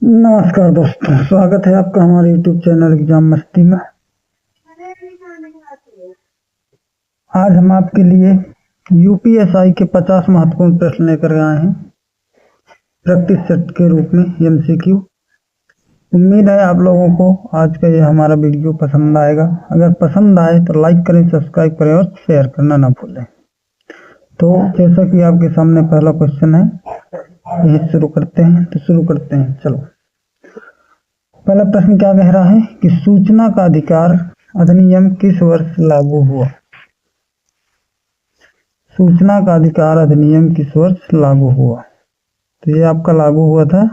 नमस्कार दोस्तों, स्वागत है आपका हमारे YouTube चैनल एग्जाम मस्ती में। आज हम आपके लिए यूपीएसआई के 50 महत्वपूर्ण प्रश्न लेकर आए हैं प्रैक्टिस सेट के रूप में एमसीक्यू। उम्मीद है आप लोगों को आज का ये हमारा वीडियो पसंद आएगा। अगर पसंद आए तो लाइक करें, सब्सक्राइब करें और शेयर करना ना भूलें। तो जैसा कि आपके सामने पहला क्वेश्चन है, यही शुरू करते हैं। चलो, पहला प्रश्न क्या कह रहा है कि सूचना का अधिकार अधिनियम किस वर्ष लागू हुआ? सूचना का अधिकार अधिनियम किस वर्ष लागू हुआ? तो ये आपका लागू हुआ था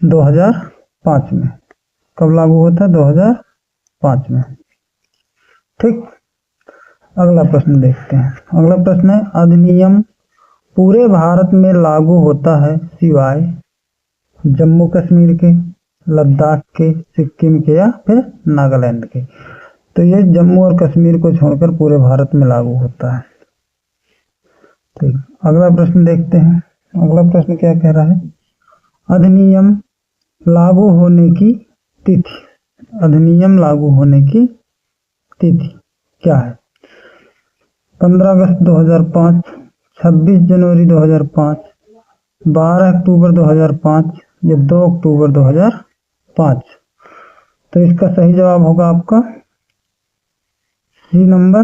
2005 में। कब लागू हुआ था? 2005 में। ठीक, अगला प्रश्न देखते हैं। अगला प्रश्न है, अधिनियम पूरे भारत में लागू होता है सिवाय जम्मू कश्मीर के, लद्दाख के, सिक्किम के या फिर नागालैंड के। तो ये जम्मू और कश्मीर को छोड़कर पूरे भारत में लागू होता है। ठीक, अगला प्रश्न देखते हैं। अगला प्रश्न क्या कह रहा है? अधिनियम लागू होने की तिथि। अधिनियम लागू होने की तिथि क्या है? 15 अगस्त 2005, 26 जनवरी 2005, 12 अक्टूबर 2005 या 2 अक्टूबर 2005। तो इसका सही जवाब होगा आपका सी नंबर,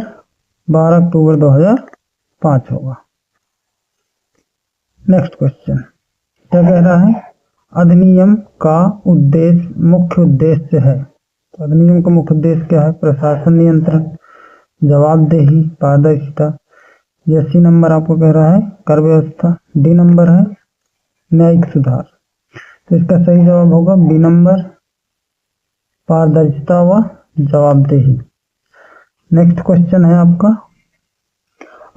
12 अक्टूबर 2005 होगा। नेक्स्ट क्वेश्चन क्या कह रहा है? अधिनियम का मुख्य उद्देश्य है। तो अधिनियम का मुख्य उद्देश्य क्या है? प्रशासन नियंत्रण, जवाबदेही, पारदर्शिता। या सी नंबर आपको कह रहा है कर व्यवस्था। डी नंबर है न्यायिक सुधार। तो इसका सही जवाब होगा बी नंबर, पारदर्शिता व जवाबदेही। नेक्स्ट क्वेश्चन है आपका,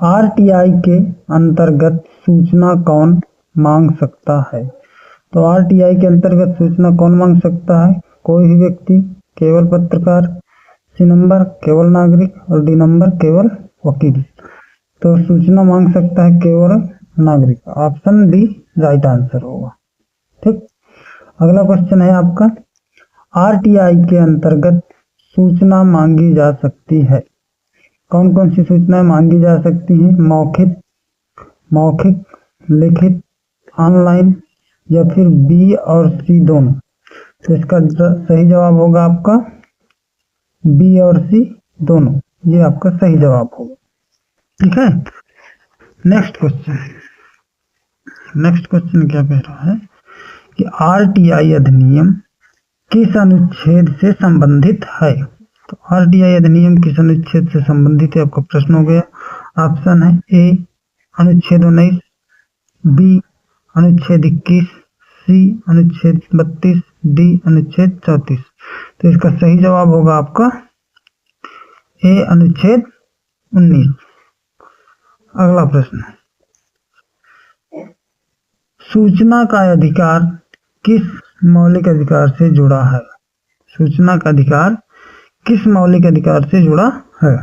आरटीआई के अंतर्गत सूचना कौन मांग सकता है? तो आरटीआई के अंतर्गत सूचना कौन मांग सकता है? कोई भी व्यक्ति, केवल पत्रकार, सी नंबर केवल नागरिक और डी नंबर केवल वकील। तो सूचना मांग सकता है केवल नागरिक। ऑप्शन बी राइट आंसर होगा। ठीक, अगला क्वेश्चन है आपका, आरटीआई के अंतर्गत सूचना मांगी जा सकती है। कौन कौन सी सूचनाएं मांगी जा सकती हैं? मौखिक, लिखित, ऑनलाइन या फिर बी और सी दोनों। तो इसका सही जवाब होगा आपका बी और सी दोनों। ये आपका सही जवाब होगा। ठीक है, नेक्स्ट क्वेश्चन क्या कह रहा है कि आरटीआई अधिनियम किस अनुच्छेद से संबंधित है? तो आरटीआई अधिनियम किस अनुच्छेद से संबंधित है आपका प्रश्न हो गया। ऑप्शन है ए अनुच्छेद 19, बी अनुच्छेद 21, सी अनुच्छेद 32, डी अनुच्छेद 34। तो इसका सही जवाब होगा आपका ए अनुच्छेद 19। अगला प्रश्न, सूचना का अधिकार किस मौलिक अधिकार से जुड़ा है? सूचना का अधिकार किस मौलिक अधिकार से जुड़ा है?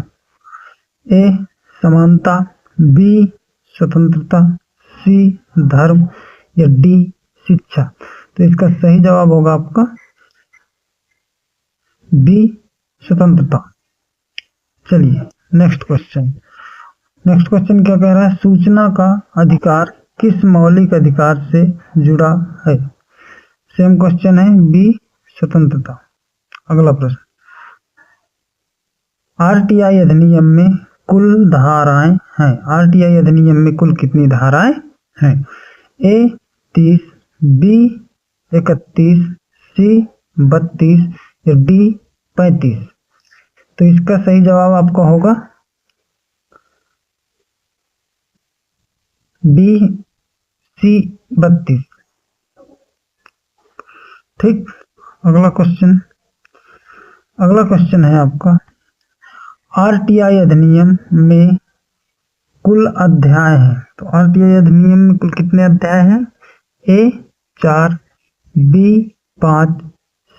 ए समानता, बी स्वतंत्रता, सी धर्म या डी शिक्षा। तो इसका सही जवाब होगा आपका बी स्वतंत्रता। चलिए नेक्स्ट क्वेश्चन क्या कह रहा है? सूचना का अधिकार किस मौलिक अधिकार से जुड़ा है? सेम क्वेश्चन है, बी स्वतंत्रता। अगला प्रश्न, आरटीआई अधिनियम में कुल धाराएं हैं। आरटीआई अधिनियम में कुल कितनी धाराएं हैं? ए 30, बी 31, सी 32 या डी 35। तो इसका सही जवाब आपका होगा बी सी 32। ठीक, अगला क्वेश्चन है आपका, आरटीआई अधिनियम में कुल अध्याय हैं। तो आरटीआई अधिनियम में कुल कितने अध्याय हैं? ए 4, बी 5,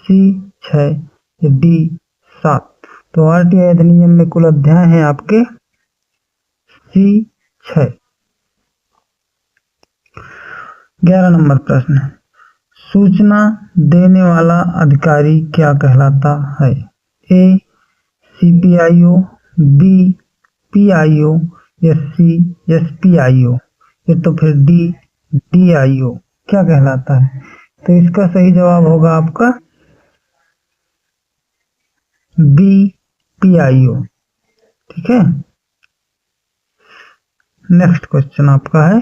सी 6 या डी 7। तो आरटीआई अधिनियम में कुल अध्याय हैं आपके सी 6। 11 नंबर प्रश्न, सूचना देने वाला अधिकारी क्या कहलाता है? ए सीपीआईओ, बी पीआईओ, या सी एसपीआईओ, या तो फिर डी डीआईओ क्या कहलाता है? तो इसका सही जवाब होगा आपका बी पीआईओ। ठीक है, नेक्स्ट क्वेश्चन आपका है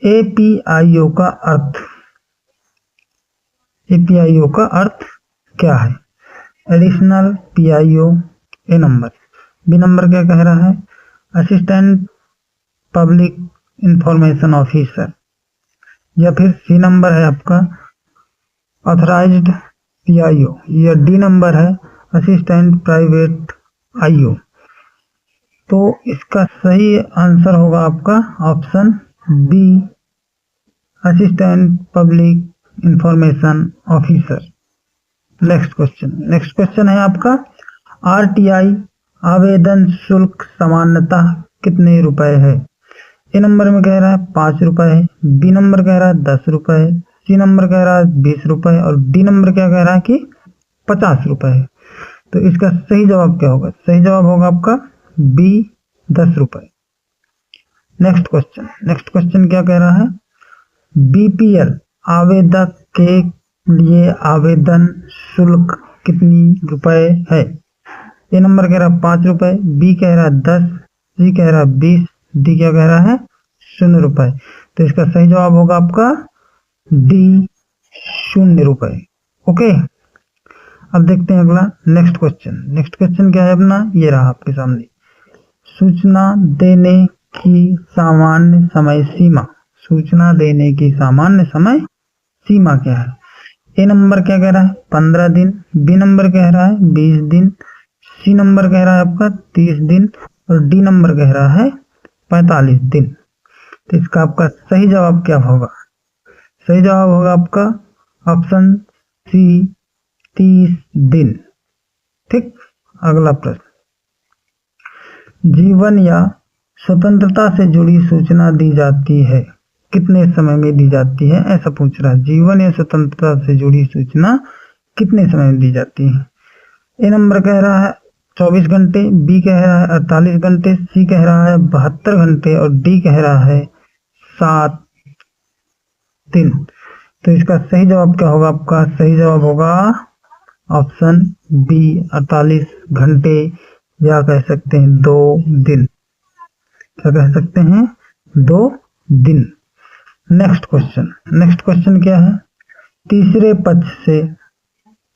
एपीआईओ का अर्थ। एपीआईओ का अर्थ क्या है? एडिशनल पीआईओ ए नंबर, बी नंबर क्या कह रहा है? असिस्टेंट पब्लिक इंफॉर्मेशन ऑफिसर, या फिर सी नंबर है आपका ऑथराइज्ड पीआईओ, या डी नंबर है असिस्टेंट प्राइवेट आईओ। तो इसका सही आंसर होगा आपका option B assistant public information officer. Next question है आपका आरटीआई आवेदन शुल्क सामान्यतः कितने रुपए है? ए नंबर में कह रहा है 5 रुपए है, बी नंबर कह रहा है 10 रुपए है, सी नंबर कह रहा है 20 रुपए और डी नंबर क्या कह रहा है कि 50 रुपए है। तो इसका सही जवाब क्या होगा? सही जवाब होगा आपका बी 10 रुपए। नेक्स्ट क्वेश्चन क्या कह रहा है? बीपीएल आवेदक के लिए आवेदन शुल्क कितनी रुपए है? ए नंबर कह रहा है 5 रुपए, बी कह रहा है 10, सी कह रहा है 20, डी क्या कह रहा है 0 रुपए। तो इसका सही जवाब होगा आपका डी 0 रुपए। ओके, अब देखते हैं अगला नेक्स्ट क्वेश्चन क्या है अपना? ये रहा आपके सामने, सूचना देने की सामान्य समय सीमा। सूचना देने की सामान्य समय सीमा क्या है? ए नंबर क्या कह रहा है 15 दिन, बी नंबर कह रहा है 20 दिन, सी नंबर कह रहा है आपका 30 दिन और डी नंबर कह रहा है 45 दिन। तो इसका आपका सही जवाब क्या होगा? सही जवाब होगा आपका ऑप्शन सी 30 दिन। ठीक, अगला प्रश्न, जीवन या स्वतंत्रता से जुड़ी सूचना दी जाती है कितने समय में दी जाती है? ऐसा पूछ रहा है, जीवन या स्वतंत्रता से जुड़ी सूचना कितने समय में दी जाती है? ए नंबर कह रहा है 24 घंटे, बी कह रहा है 48 घंटे, सी कह रहा है 72 घंटे और डी कह रहा है 7 दिन। तो इसका सही जवाब क्या होगा? आपका सही जवाब होगा ऑप्शन बी 48 घंटे, या कह सकते हैं 2 दिन। क्या कह सकते हैं? 2 दिन। नेक्स्ट क्वेश्चन क्या है? तीसरे पक्ष से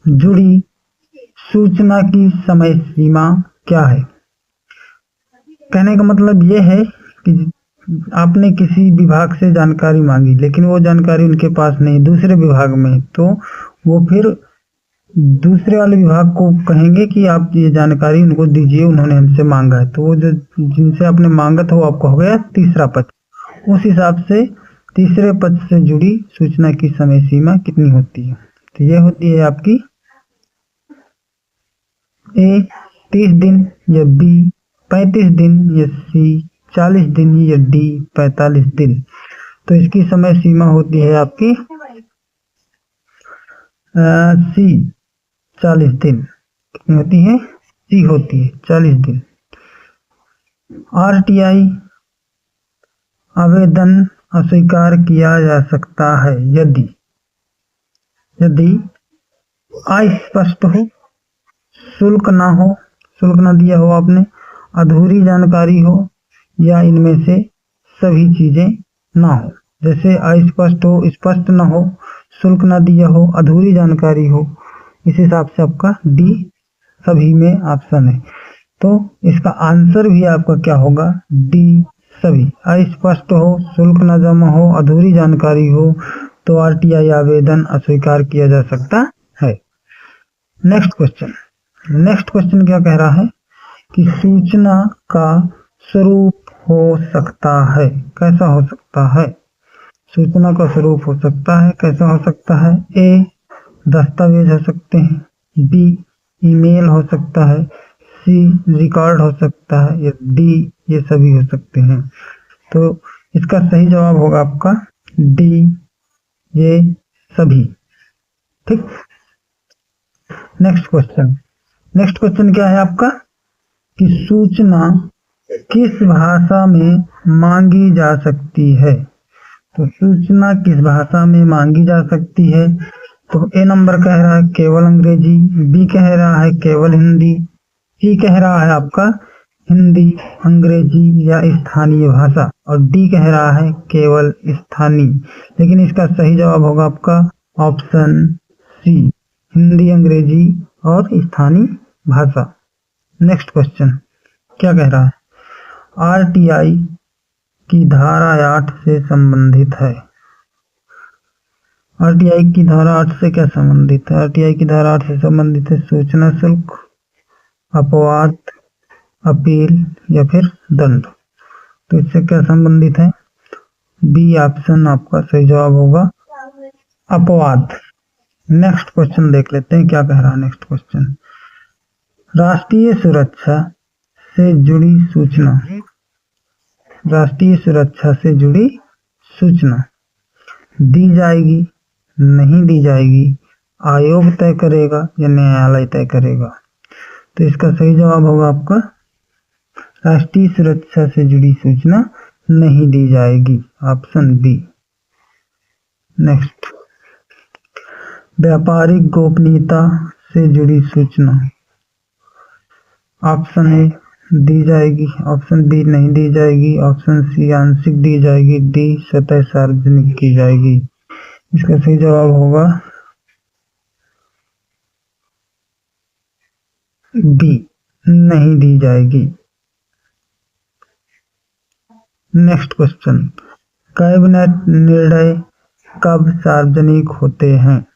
जुड़ी सूचना की समय सीमा क्या है? कहने का मतलब यह है कि आपने किसी विभाग से जानकारी मांगी लेकिन वो जानकारी उनके पास नहीं, दूसरे विभाग में, तो वो फिर दूसरे वाले विभाग को कहेंगे कि आप ये जानकारी उनको दीजिए, उन्होंने हमसे मांगा है। तो वो जो जिनसे आपने मांगा था वो आपका हो गया तीसरा पक्ष। उस हिसाब से तीसरे पक्ष से जुड़ी सूचना की समय सीमा कितनी होती है? तो ये होती है आपकी ए 30 दिन, या बी 35 दिन, या सी 40 दिन, या डी 45 दिन। तो इसकी समय सीमा होती है आपकी सी 40 दिन। कितनी होती है? सी होती है 40 दिन। आरटीआई आवेदन अस्वीकार किया जा सकता है यदि अस्पष्ट हो, शुल्क ना दिया हो आपने, अधूरी जानकारी हो, या इनमें से सभी चीजें ना हो। जैसे अस्पष्ट हो, स्पष्ट ना हो, शुल्क ना दिया हो, अधूरी जानकारी हो, इस हिसाब से आपका डी सभी में ऑप्शन है। तो इसका आंसर भी आपका क्या होगा? डी सभी। अस्पष्ट हो, शुल्क न जमा हो, अधूरी जानकारी हो, तो आरटीआई आवेदन अस्वीकार किया जा सकता है। नेक्स्ट क्वेश्चन क्या कह रहा है कि सूचना का स्वरूप हो सकता है। कैसा हो सकता है? सूचना का स्वरूप हो सकता है, कैसा हो सकता है? ए दस्तावेज हो सकते हैं, बी ईमेल हो सकता है, सी रिकॉर्ड हो सकता है, या डी ये सभी हो सकते हैं। तो इसका सही जवाब होगा आपका डी, ये सभी। ठीक। नेक्स्ट क्वेश्चन क्या है आपका कि सूचना किस भाषा में मांगी जा सकती है। तो सूचना किस भाषा में मांगी जा सकती है। तो ए नंबर कह रहा है केवल अंग्रेजी, बी कह रहा है केवल हिंदी, सी कह रहा है आपका हिंदी, अंग्रेजी या स्थानीय भाषा, और डी कह रहा है केवल स्थानीय। लेकिन इसका सही जवाब होगा आपका ऑप्शन सी, हिंदी, अंग्रेजी और स्थानीय भाषा। नेक्स्ट क्वेश्चन क्या कह रहा है, आरटीआई की धारा 8 से संबंधित है। आरटीआई की धारा 8 से क्या संबंधित है। आरटीआई की धारा 8 से संबंधित है सूचना शुल्क, अपवाद, अपील या फिर दंड। तो इससे क्या संबंधित है, बी ऑप्शन आपका सही जवाब होगा, अपवाद। नेक्स्ट क्वेश्चन देख लेते हैं क्या कह रहा है। नेक्स्ट क्वेश्चन, राष्ट्रीय सुरक्षा से जुड़ी सूचना, राष्ट्रीय सुरक्षा से जुड़ी सूचना दी जाएगी, नहीं दी जाएगी, आयोग तय करेगा या न्यायालय तय करेगा। तो इसका सही जवाब होगा आपका राष्ट्रीय सुरक्षा से जुड़ी सूचना नहीं दी जाएगी, ऑप्शन बी। नेक्स्ट, व्यापारिक गोपनीयता से जुड़ी सूचना, ऑप्शन ए दी जाएगी, ऑप्शन बी नहीं दी जाएगी, ऑप्शन सी आंशिक दी जाएगी, डी स्वतः सार्वजनिक की जाएगी। इसका सही जवाब होगा बी, नहीं दी जाएगी। नेक्स्ट क्वेश्चन, कैबिनेट निर्णय कब सार्वजनिक होते हैं।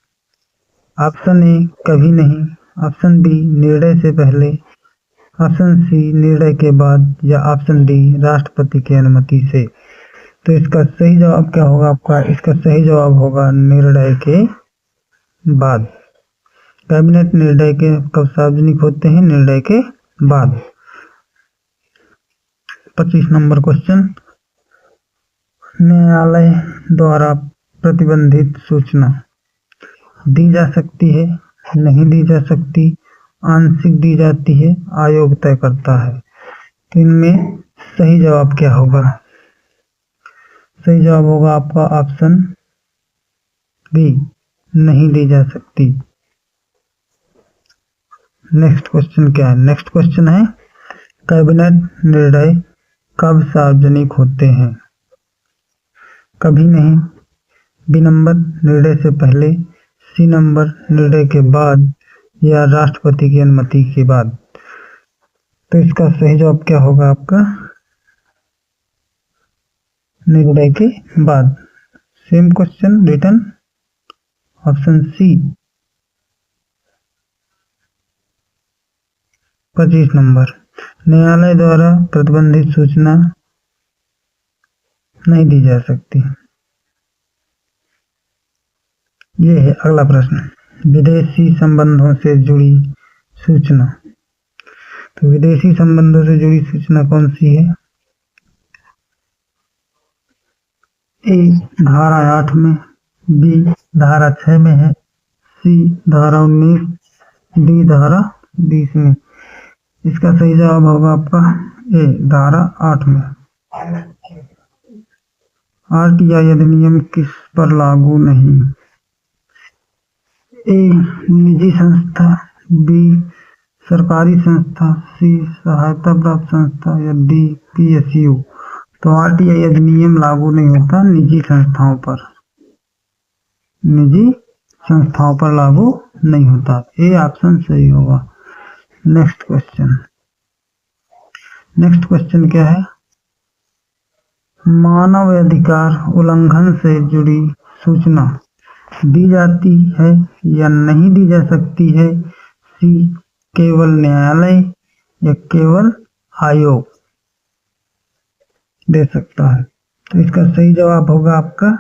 ऑप्शन ए कभी नहीं, ऑप्शन बी निर्णय से पहले, ऑप्शन सी निर्णय के बाद, या ऑप्शन डी राष्ट्रपति की अनुमति से। तो इसका सही जवाब क्या होगा आपका, इसका सही जवाब होगा निर्णय के बाद। कैबिनेट निर्णय के कब सार्वजनिक होते हैं, निर्णय के बाद। 25 नंबर क्वेश्चन, न्यायालय द्वारा प्रतिबंधित सूचना दी जा सकती है, नहीं दी जा सकती, आंशिक दी जाती है, आयोग तय करता है। तो इनमें सही जवाब क्या होगा, सही जवाब होगा आपका ऑप्शन बी, नहीं दी जा सकती। नेक्स्ट क्वेश्चन क्या है, नेक्स्ट क्वेश्चन है कैबिनेट निर्णय कब सार्वजनिक होते हैं। कभी नहीं, बी नंबर निर्णय से पहले, सी नंबर निर्णय के बाद, या राष्ट्रपति की अनुमति के बाद। तो इसका सही जवाब क्या होगा आपका, निर्णय के बाद। Same question return, option C. 25 number, न्यायालय द्वारा प्रतिबंधित सूचना नहीं दी जा सकती। ये है अगला प्रश्न, विदेशी संबंधों से जुड़ी सूचना। तो विदेशी संबंधों से जुड़ी सूचना कौन सी है, ए धारा 8 में, बी धारा 6 में है, सी धारा 19, डी धारा 20 में। इसका सही जवाब होगा आपका ए धारा 8 में। आरटीआई अधिनियम किस पर लागू नहीं, ए निजी संस्था, बी सरकारी संस्था, सी सहायता प्राप्त संस्था, या डी पीएसयू। तो आरटीआई अधिनियम लागू नहीं होता निजी संस्थाओं पर, निजी संस्थाओं पर लागू नहीं होता, ए ऑप्शन सही होगा। नेक्स्ट क्वेश्चन क्या है, मानव अधिकार उल्लंघन से जुड़ी सूचना दी जाती है या नहीं दी जा सकती है, सी केवल न्यायालय या केवल आयोग दे सकता है। तो इसका सही जवाब होगा आपका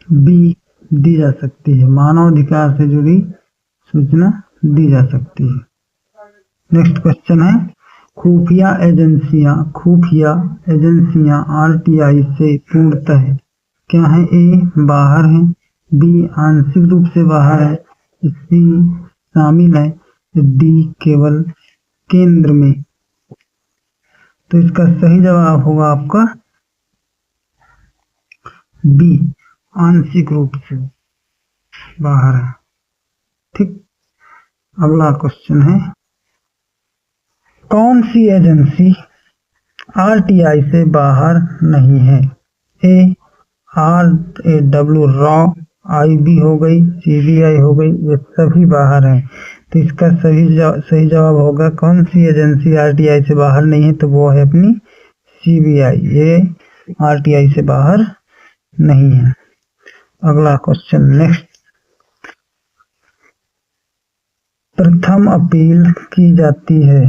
बी, दी जा सकती है, मानव अधिकार से जुड़ी सूचना दी जा सकती है। नेक्स्ट क्वेश्चन है, खुफिया एजेंसियां आरटीआई से पूर्णतः क्या है? ए बाहर है, बी आंशिक रूप से बाहर है, सी शामिल है, डी केवल केंद्र में। तो इसका सही जवाब होगा आपका बी, आंशिक रूप से बाहर है। ठीक, अगला क्वेश्चन है, कौन सी एजेंसी आरटीआई से बाहर नहीं है? ए RAW रॉ, IB हो गई, CBI हो गई, ये सभी बाहर हैं। तो इसका सही जवाब होगा, कौन सी एजेंसी आरटीआई से बाहर नहीं है? तो वो है अपनी CBI, ये आरटीआई से बाहर नहीं है। अगला क्वेश्चन नेक्स्ट, प्रथम अपील की जाती है,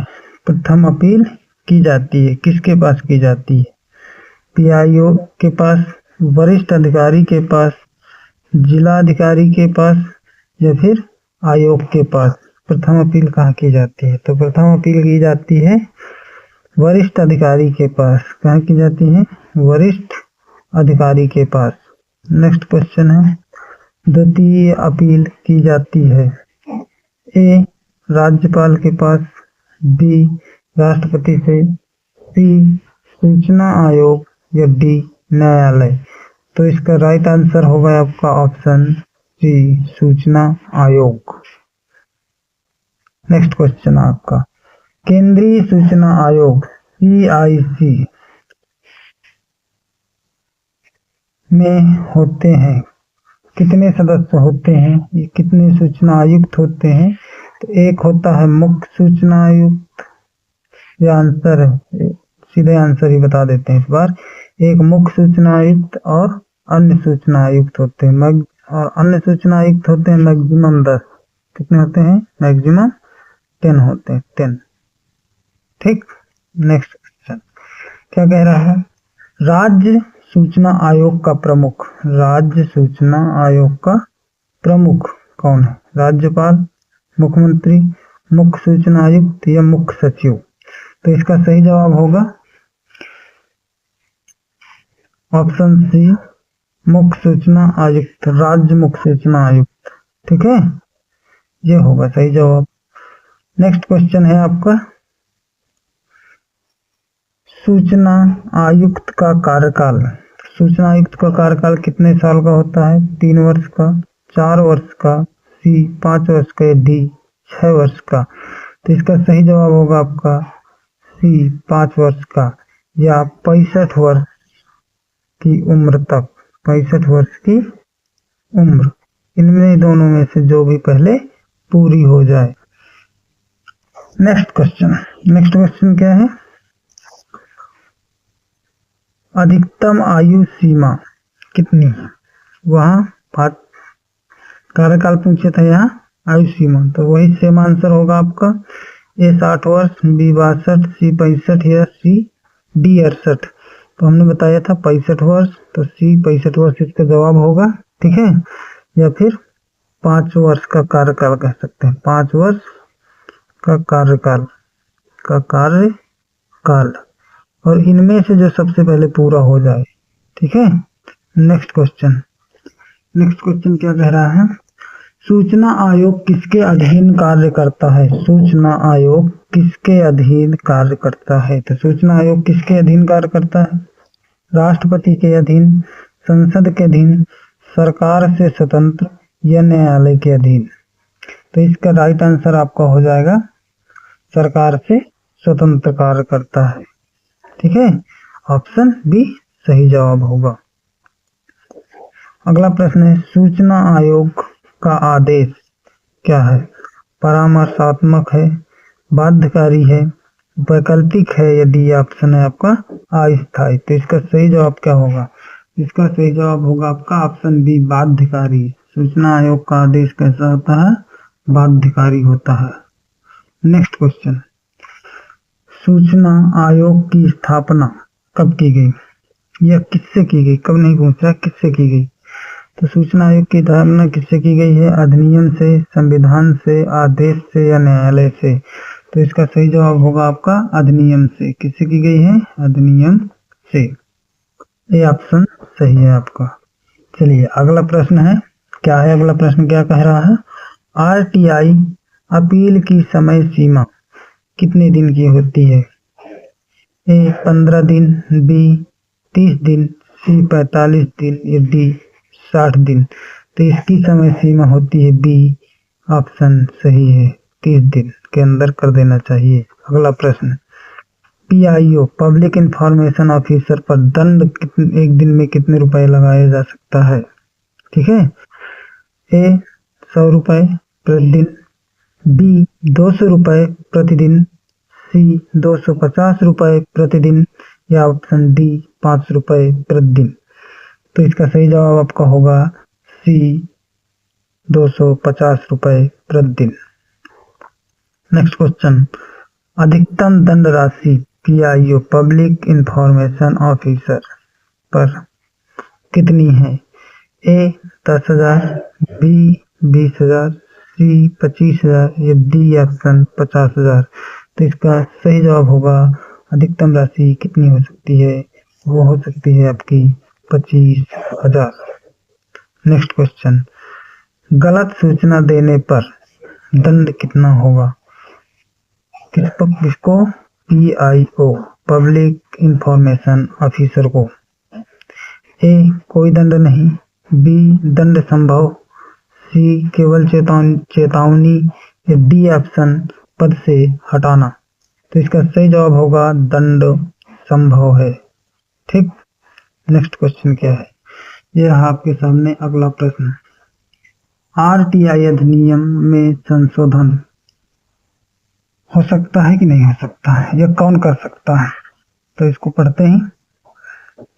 प्रथम अपील की जाती है किसके पास की जाती है? PIO के पास, वरिष्ठ अधिकारी के पास, जिला अधिकारी के पास, या फिर आयोग के पास? प्रथम अपील कहाँ की जाती है? तो प्रथम अपील की जाती है वरिष्ठ अधिकारी के पास। कहाँ की जाती है? वरिष्ठ अधिकारी के पास। नेक्स्ट क्वेश्चन है, द्वितीय अपील की जाती है ए राज्यपाल के पास, बी राष्ट्रपति से, सी सूचना आयोग, या डी न्यायालय? तो इसका राइट आंसर होगा आपका ऑप्शन सी, सूचना आयोग। नेक्स्ट क्वेश्चन आपका, केंद्रीय सूचना आयोग CIC में होते हैं, कितने सदस्य होते हैं? ये कितने सूचना आयुक्त होते हैं? तो एक होता है मुख्य सूचना आयुक्त, ये आंसर है, सीधे आंसर ही बता देते हैं इस बार। एक मुख्य सूचना आयुक्त और अन्य सूचना आयुक्त होते हैं, और अन्य सूचना आयुक्त होते हैं मैक्सिमम 10। कितने होते हैं? मैक्सिमम 10 होते हैं, 10। ठीक, नेक्स्ट क्वेश्चन क्या कह रहा है, राज्य सूचना आयोग का प्रमुख, राज्य सूचना आयोग का प्रमुख कौन है? राज्यपाल, मुख्यमंत्री, मुख्य सूचना आयुक्त, या मुख्य सचिव? तो इसका सही जवाब होगा ऑप्शन सी, मुख्य सूचना आयुक्त, राज्य मुख्य सूचना आयुक्त। ठीक है, ये होगा सही जवाब। नेक्स्ट क्वेश्चन है आपका, सूचना आयुक्त का कार्यकाल, सूचना आयुक्त का कार्यकाल कितने साल का होता है? 3 वर्ष का, 4 वर्ष का, सी 5 वर्ष का, या डी 6 वर्ष का? तो इसका सही जवाब होगा आपका सी, 5 वर्ष का, या 65 वर्ष की उम्र तक, 65 वर्ष की उम्र, इनमें दोनों में से जो भी पहले पूरी हो जाए। नेक्स्ट क्वेश्चन क्या है, अधिकतम आयु सीमा कितनी है? वहाँ कार्यकाल पूछे थे, यहाँ आयु सीमा, तो वही सेम आंसर होगा आपका, ए 60 वर्ष, बी 62, सी 65, या सी डी 68। तो हमने बताया था 65 वर्ष, तो सी 65 वर्ष इसका जवाब होगा। ठीक है, या फिर 5 वर्ष का कार्यकाल कह सकते हैं, 5 वर्ष का कार्यकाल, और इनमें से जो सबसे पहले पूरा हो जाए। ठीक है, नेक्स्ट क्वेश्चन क्या कह रहा है, सूचना आयोग किसके अधीन कार्य करता है? सूचना आयोग किसके अधीन कार्य करता है? तो सूचना आयोग किसके अधीन कार्य करता है? राष्ट्रपति के अधीन, संसद के अधीन, सरकार से स्वतंत्र, या न्यायालय के अधीन? तो इसका राइट आंसर आपका हो जाएगा सरकार से स्वतंत्र कार्य करता है। ठीक है, ऑप्शन बी सही जवाब होगा। अगला प्रश्न है, सूचना आयोग का आदेश क्या है? परामर्शात्मक है, बाध्यकारी है, वैकल्पिक है, या डी ऑप्शन है आपका अस्थायी? तो इसका सही जवाब क्या होगा? इसका सही जवाब होगा आपका ऑप्शन बी, बाध्यकारी। सूचना आयोग का आदेश कैसा होता है? बाध्यकारी होता है। नेक्स्ट क्वेश्चन, सूचना आयोग की स्थापना कब की गई, या किससे की गई? कब नहीं पूछा, किससे की गई? तो सूचना आयोग की स्थापना किससे की गई है? अधिनियम से, संविधान से, आदेश से, या न्यायालय से? तो इसका सही जवाब होगा आपका अधिनियम से। किससे की गई है? अधिनियम से। ये ऑप्शन सही है आपका। चलिए अगला प्रश्न है, क्या है अगला प्रश्न, क्या कह रहा है? आरटीआई अपील की समय सीमा कितने दिन की होती है? ए 15 दिन, बी 30 दिन, सी 45 दिन या डी 60 दिन। तो इसकी समय सीमा होती है बी, ऑप्शन सही है, 30 दिन के अंदर कर देना चाहिए। अगला प्रश्न, पीआईओ पब्लिक इंफॉर्मेशन ऑफिसर पर दंड एक दिन में कितने रुपए लगाया जा सकता है? ठीक है, ए 100 रुपए प्रतिदिन, बी 200 रुपए प्रतिदिन, सी 250 रुपए प्रतिदिन या ऑप्शन डी 5 रुपए प्रतिदिन। तो इसका सही जवाब आपका होगा सी 250 रुपए प्रतिदिन। नेक्स्ट क्वेश्चन, अधिकतम दंड राशि पीआईओ पब्लिक इंफॉर्मेशन ऑफिसर पर कितनी है? ए 10,000, बी 20,000, सी 25,000 या डी ऑप्शन 50,000। तो इसका सही जवाब होगा, अधिकतम राशि कितनी हो सकती है? वो हो सकती है आपकी 25,000। नेक्स्ट क्वेश्चन, गलत सूचना देने पर दंड कितना होगा? किसको? पीआईओ पब्लिक इंफॉर्मेशन ऑफिसर को। ए कोई दंड नहीं, बी दंड संभव, सी केवल चेतावनी या डी ऑप्शन पद से हटाना। तो इसका सही जवाब होगा दंड संभव है। ठीक, नेक्स्ट क्वेश्चन क्या है? यह रहा आपके सामने अगला प्रश्न, आरटीआई अधिनियम में संशोधन हो सकता है कि नहीं हो सकता है? यह कौन कर सकता है? तो इसको पढ़ते हैं।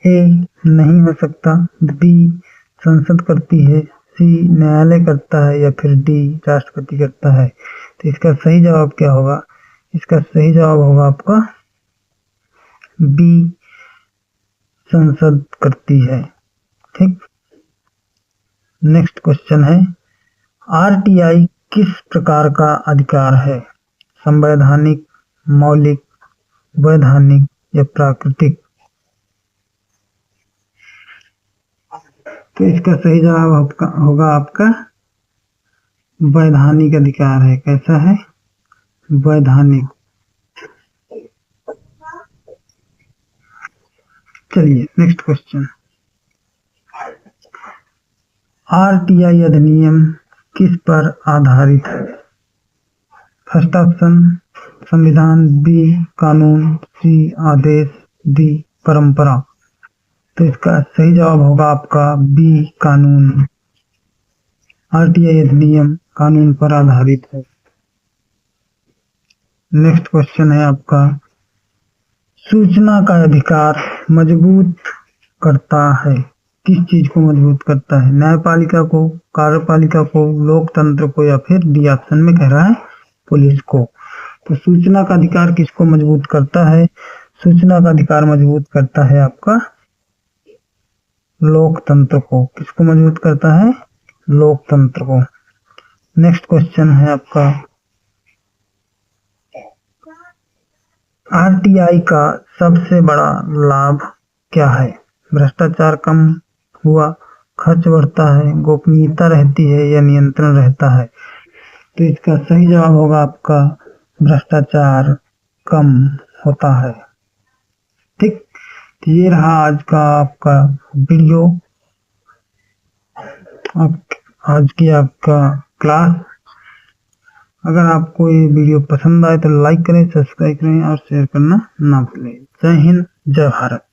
ए नहीं हो सकता, बी संसद करती है, सी न्यायालय करता है या फिर डी राष्ट्रपति करता है। तो इसका सही जवाब क्या होगा? इसका सही जवाब होगा आपका बी संसद करती है। ठीक, नेक्स्ट क्वेश्चन है, आरटीआई किस प्रकार का अधिकार है? संवैधानिक, मौलिक, वैधानिक या प्राकृतिक? तो इसका सही जवाब होगा आपका वैधानिक अधिकार है। कैसा है? वैधानिक। चलिए नेक्स्ट क्वेश्चन, आरटीआई अधिनियम किस पर आधारित है? फर्स्ट ऑप्शन संविधान, बी कानून, सी आदेश, डी परंपरा। तो इसका सही जवाब होगा आपका बी कानून। आरटीआई अधिनियम कानून पर आधारित है। नेक्स्ट क्वेश्चन है आपका, सूचना का अधिकार मजबूत करता है? किस चीज को मजबूत करता है? न्यायपालिका को, कार्यपालिका को, लोकतंत्र को या फिर डी ऑप्शन में कह रहा है पुलिस को। तो सूचना का अधिकार किसको मजबूत करता है? सूचना का अधिकार मजबूत करता है आपका लोकतंत्र को। किसको मजबूत करता है? लोकतंत्र को। नेक्स्ट क्वेश्चन है आपका, आरटीआई का सबसे बड़ा लाभ क्या है? भ्रष्टाचार कम हुआ, खर्च बढ़ता है, गोपनीयता रहती है या नियंत्रण रहता है? तो इसका सही जवाब होगा आपका भ्रष्टाचार कम होता है। ठीक, तो ये रहा आज का आपका वीडियो, आज की आपका क्लास। अगर आपको ये वीडियो पसंद आए तो लाइक करें, सब्सक्राइब करें और शेयर करना ना भूलें। जय हिंद, जय भारत।